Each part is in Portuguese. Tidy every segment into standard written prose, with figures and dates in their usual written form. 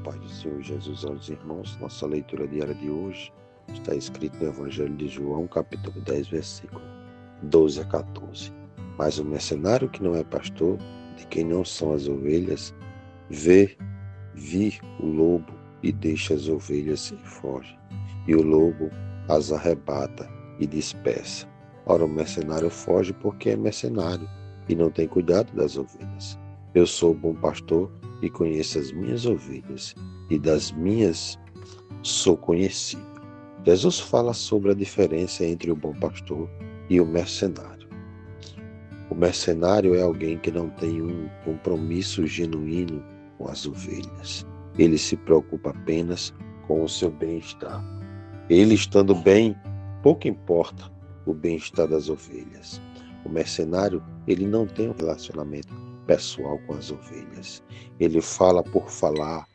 Pai do Senhor Jesus aos irmãos. Nossa leitura diária de hoje está escrito no Evangelho de João, capítulo 10, versículo 12 a 14. Mas o mercenário que não é pastor, de quem não são as ovelhas, vê vir o lobo e deixa as ovelhas e foge. E o lobo as arrebata e dispersa. Ora, o mercenário foge porque é mercenário e não tem cuidado das ovelhas. Eu sou o bom pastor e conheço as minhas ovelhas, e das minhas sou conhecido. Jesus fala sobre a diferença entre o bom pastor e o mercenário. O mercenário é alguém que não tem um compromisso genuíno com as ovelhas. Ele se preocupa apenas com o seu bem-estar. Ele estando bem, pouco importa o bem-estar das ovelhas. O mercenário, ele não tem um relacionamento pessoal com as ovelhas. Ele fala por falar,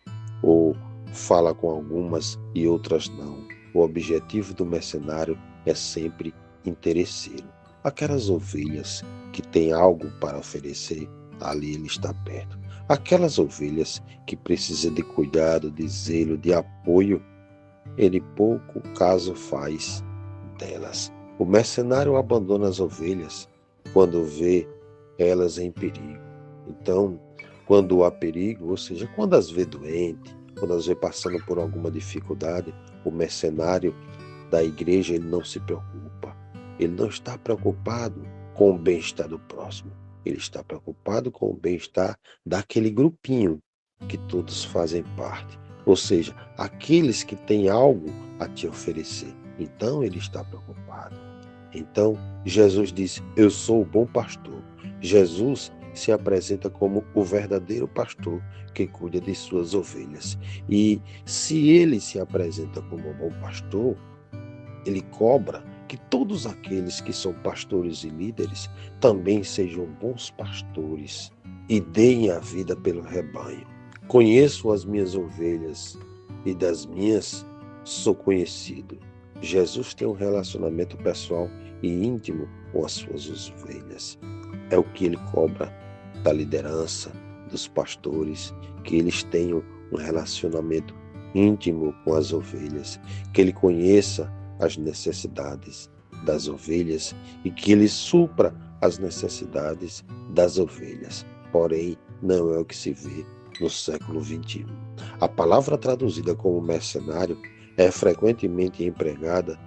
ou fala com algumas e outras não. O objetivo do mercenário é sempre interesseiro. Aquelas ovelhas que têm algo para oferecer, ali ele está perto. Aquelas ovelhas que precisam de cuidado, de zelo, de apoio, ele pouco caso faz delas. O mercenário abandona as ovelhas quando vê elas em perigo. Então, quando há perigo, ou seja, quando as vê doente, quando as vê passando por alguma dificuldade, o mercenário da igreja, ele não se preocupa. Ele não está preocupado com o bem-estar do próximo. Ele está preocupado com o bem-estar daquele grupinho que todos fazem parte. Ou seja, aqueles que têm algo a te oferecer. Então, ele está preocupado. Então, Jesus disse, eu sou o bom pastor. Jesus se apresenta como o verdadeiro pastor que cuida de suas ovelhas. E se ele se apresenta como o bom pastor, ele cobra que todos aqueles que são pastores e líderes também sejam bons pastores e deem a vida pelo rebanho. Conheço as minhas ovelhas e das minhas sou conhecido. Jesus tem um relacionamento pessoal e íntimo com as suas ovelhas. É o que ele cobra da liderança, dos pastores, que eles tenham um relacionamento íntimo com as ovelhas, que ele conheça as necessidades das ovelhas e que ele supra as necessidades das ovelhas. Porém, não é o que se vê no século XXI. A palavra traduzida como mercenário é frequentemente empregada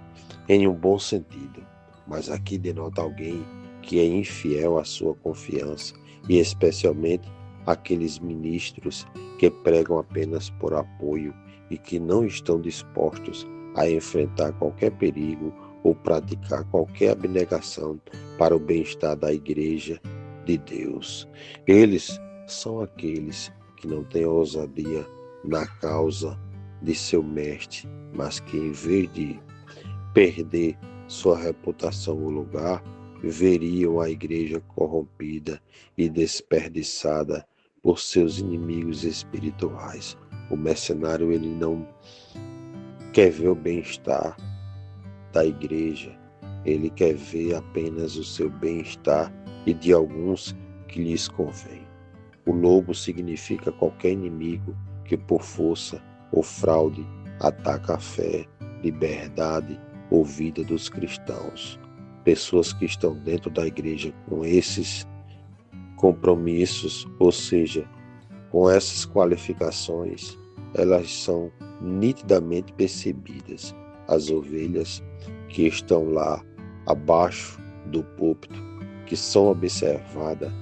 em um bom sentido, mas aqui denota alguém que é infiel à sua confiança e especialmente aqueles ministros que pregam apenas por apoio e que não estão dispostos a enfrentar qualquer perigo ou praticar qualquer abnegação para o bem-estar da igreja de Deus. Eles são aqueles que não têm ousadia na causa de seu mestre, mas que em vez de perder sua reputação ou lugar, veriam a igreja corrompida e desperdiçada por seus inimigos espirituais. O mercenário, ele não quer ver o bem-estar da igreja, ele quer ver apenas o seu bem-estar e de alguns que lhes convém. O lobo significa qualquer inimigo que por força ou fraude ataca a fé, liberdade ou vida dos cristãos. Pessoas que estão dentro da igreja com esses compromissos, ou seja, com essas qualificações, elas são nitidamente percebidas. As ovelhas que estão lá abaixo do púlpito, que são observadas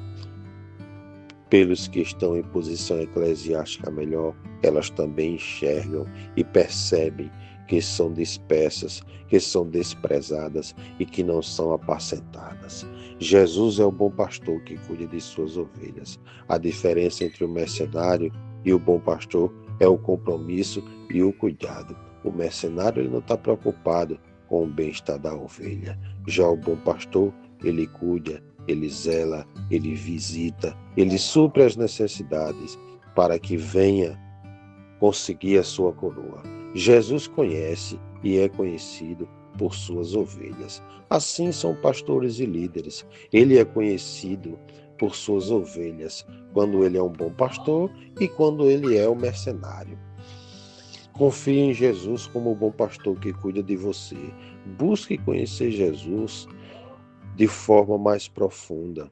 pelos que estão em posição eclesiástica melhor, elas também enxergam e percebem que são dispersas, que são desprezadas e que não são apacentadas. Jesus é o bom pastor que cuida de suas ovelhas. A diferença entre o mercenário e o bom pastor é o compromisso e o cuidado. O mercenário, ele não está preocupado com o bem-estar da ovelha. Já o bom pastor, ele cuida, ele zela, ele visita, ele supre as necessidades para que venha conseguir a sua coroa. Jesus conhece e é conhecido por suas ovelhas. Assim são pastores e líderes. Ele é conhecido por suas ovelhas, quando ele é um bom pastor e quando ele é um mercenário. Confie em Jesus como o bom pastor que cuida de você. Busque conhecer Jesus de forma mais profunda.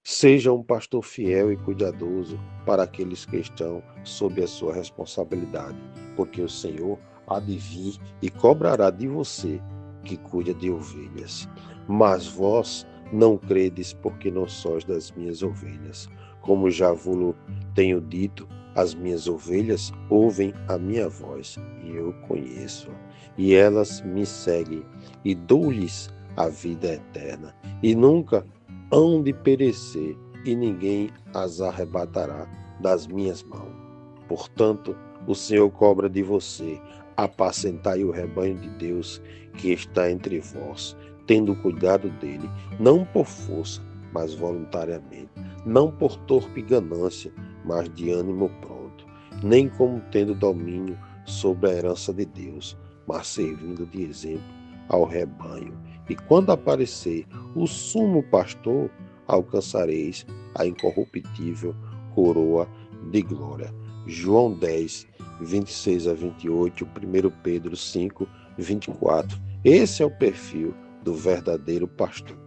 Seja um pastor fiel e cuidadoso para aqueles que estão sob a sua responsabilidade, porque o Senhor há de vir e cobrará de você que cuida de ovelhas. Mas vós não credes, porque não sois das minhas ovelhas. Como já vos tenho dito, as minhas ovelhas ouvem a minha voz, e eu conheço, e elas me seguem, e dou-lhes a vida eterna, e nunca hão de perecer, e ninguém as arrebatará das minhas mãos. Portanto, o Senhor cobra de você: apacentai o rebanho de Deus que está entre vós, tendo cuidado dele, não por força, mas voluntariamente, não por torpe ganância, mas de ânimo pronto, nem como tendo domínio sobre a herança de Deus, mas servindo de exemplo ao rebanho. E quando aparecer o sumo pastor, alcançareis a incorruptível coroa de glória. João 10, 26 a 28, 1 Pedro 5, 24. Esse é o perfil do verdadeiro pastor.